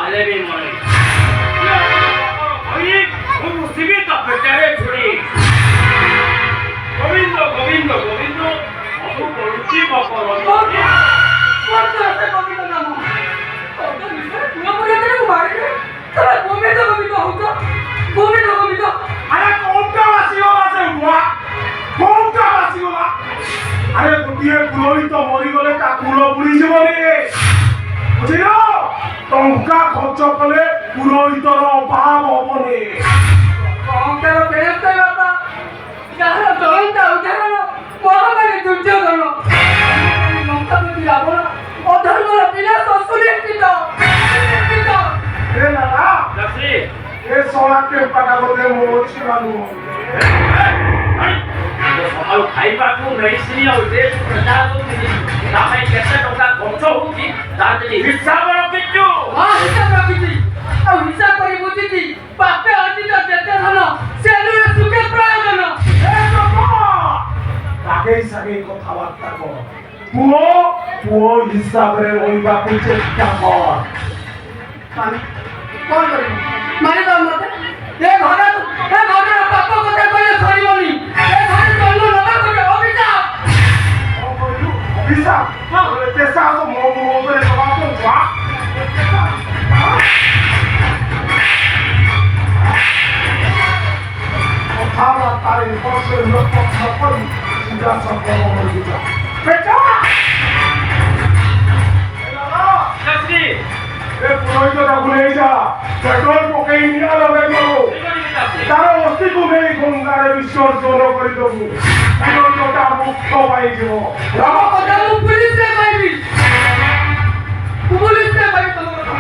lebih mulai. Ya, baik, untuk sibit tak percaya curi. Govindo, aku polisi bapak. Waktu saya Govindo nama. Kau bisa? Nggak boleh terus kemarin. Terus Govindo. আরে কোনটা বাসিও আছে হুয়া কোনটা বাসিও না আরে গোটিয়ে কুলই তো মরি গলে তা কুল বুড়ি জীবনে বুঝিল টঙ্কা খরচ কলে পুরোহিতর অভাব হবনে অহংকার ফেরত বাবা যারা জয়ন্ত উদাহরণ মহামারী দুর্যোগন লঙ্কাপতি রাবণ অধর্মর বিনাশ সুনিশ্চিত এ দাদা Nasi. এ সোনাকে পাটা বলে মোছি মানু Kalau খাইବାକୁ ମେଡିସିନ ଆଉ ଡ୍ରେସ ପ୍ରଚାର କରୁଥିଲି ତା ପାଇଁ କେତେ ଟଙ୍କା ଖର୍ଚ୍ଚ ହଉଛି ତାର ଯଦି ହିସାବ ରଖିଛୁ ହଁ ହିସାବ ରଖିଛି ଆଉ ହିସାବ କରି ବୁଝିଛି ପାପେ ଅର୍ଜିତ ଯେତେ ଧନ ସେ ନୁହେଁ ସୁଖେ ପ୍ରୟୋଜନ এ বাবা তাকেই সাগে কথাবার্তা কর পুও হিসাবে রইବାକୁ চেষ্টা কর କଣ କରିବ ମାରିବ ମତେ ଏ ଘର ପାପ କଥା କହିଲେ ସରିବନି ଏ ଘରେ ଜନ୍ମ ନବା ଗୋଟେ ଅଭିଶାପ অভিশাপ তেসা তো মোবাইলে সবাই তো ওয়া কথাটা তার পছন্দ লক্ষ্য করি যা সব মনে যা বেটা Nasi. এ পুরোহিতটা ভুলে যা পেট্রোল পকেই নিয়ে লগাই দেবো তার অস্তিত্ব নেই গঙ্গারে বিসর্জন করে দেবো পুরোহিতটা মুক্ত পাইଯିବ ତମ କଥା ମୁଁ ପୁଲିସରେ କହିବି ପୁଲିସରେ କହିବି ତମ କଥା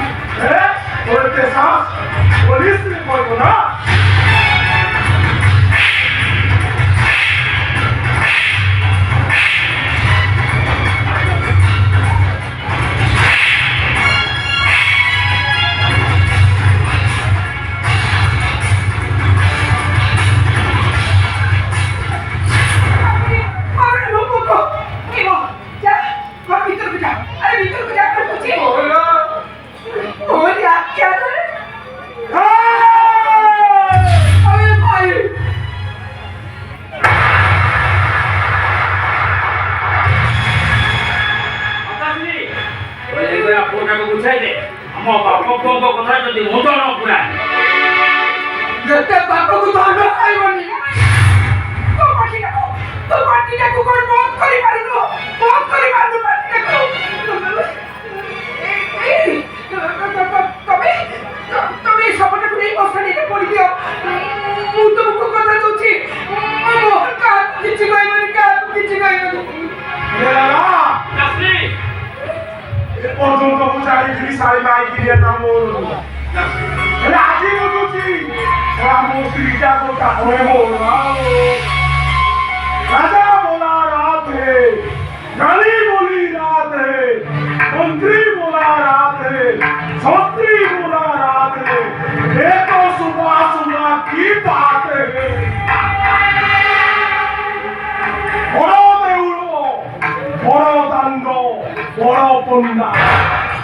এ তোর তেসাস পুলিশ কইব না ଆମ ବାପ ପୁଅଙ୍କ କଥା ଯଦି ମୁଣ୍ଡ ନ ପୁରା ଯେତେ ବାପକୁ ଧନ ଖାଇବନି ତୋ ପାଟିଟାକୁ କଣ ବନ୍ଦ କରିପାରୁନୁ ପାଟିଟାକୁ ତମେ ଏ ଶବଟାକୁ ନେଇ ମଶାଣିରେ ପଡ଼ିଦିଅ ମୁଁ ତୁମକୁ କଥା ଦଉଛି କାହାକୁ କିଛି କହିବନି Nasi. এ পর্যন্ত বুঝাইছিলি সারি মাইকি দিয়ে নাম হেলে আজি বুঝুছি ওরা মন্ত্রীটা কোটা হয়ে রাজা बोला रात है गाली बोली रात है मंत्री बोला रात है छत्री बोला रात है ये तो सुबह की बात है বড় দেউল বড় দাণ্ড বড় পন্ডা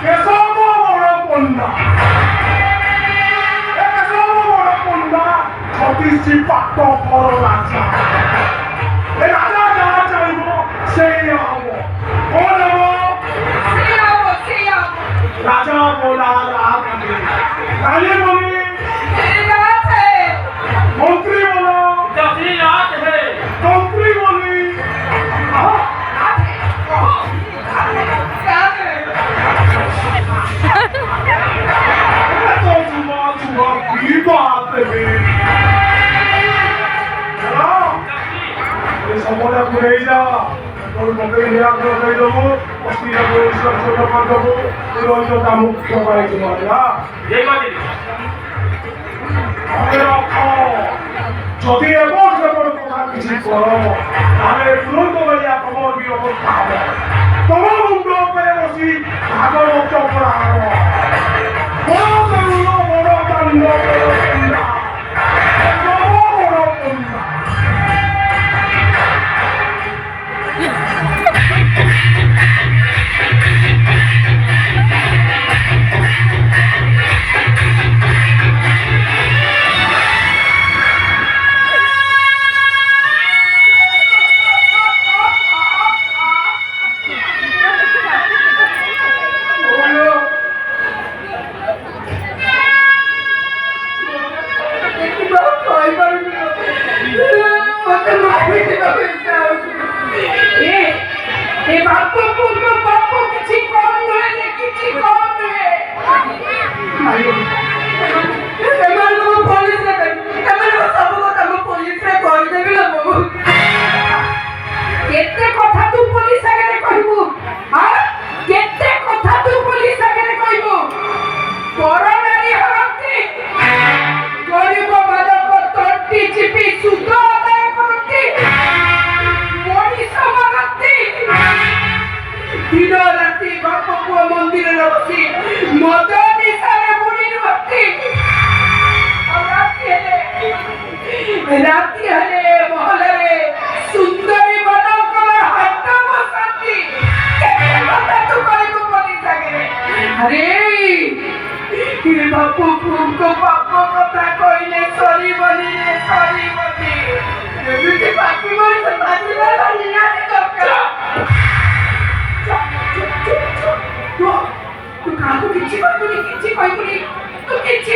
কেশব বড় পন্ডা কেশব বড় পন্ডা ছত্রিশটি পাত্র বড় রাজা এ রাজা যা চাইব সেই হব কোন হব রাজা বলা রাত কালী বলি মন্ত্রী বলো Nasi raat hai. মন্ত্রী বলি तो सुबह की बात है ये सबोला पुरे जा और मके निराग्र कर देबो अस्थिर परिश्रम छोट कर देबो रोज ता मुक्त पाई तुम्हारा Jai Mati. আরে রাখো যদি এমন কোনো কথা কিছু করো তাহলে তুরন্ত গলিয়া তোমার বিরোধ হবে তোমার মুন্ড উপরে বসি ভাগবত পড়াবো বড় দেউল বড় দাণ্ড বড় পন্ডা বড় পন্ডা ଦିନ ରାତି ବାପ ପୁଅ ମନ୍ଦିରରେ ବସି ମଦ ନିଶାରେ ବୁଡ଼ି ରୁହନ୍ତି। ଆଉ ରାତି ହେଲେ ମହଲରେ ସୁନ୍ଦରୀ ମାନଙ୍କର ହାଟ ବସାନ୍ତି। କେତେ କଥା ତୁ କହିବୁ ବୋଲି ସାଙ୍ଗରେ। ଆରେ ବାପ ପୁଅଙ୍କ ପାପ କଥା କହିଲେ ସରିବନି ରେ ସରିବନି। ଏମିତି ପାପି ମଣିଷ ଭାବିବାର ନିହାତି ଦରକାର। ତୁ କାହାକୁ କିଛି କହିବୁନି ତୁ କିଛି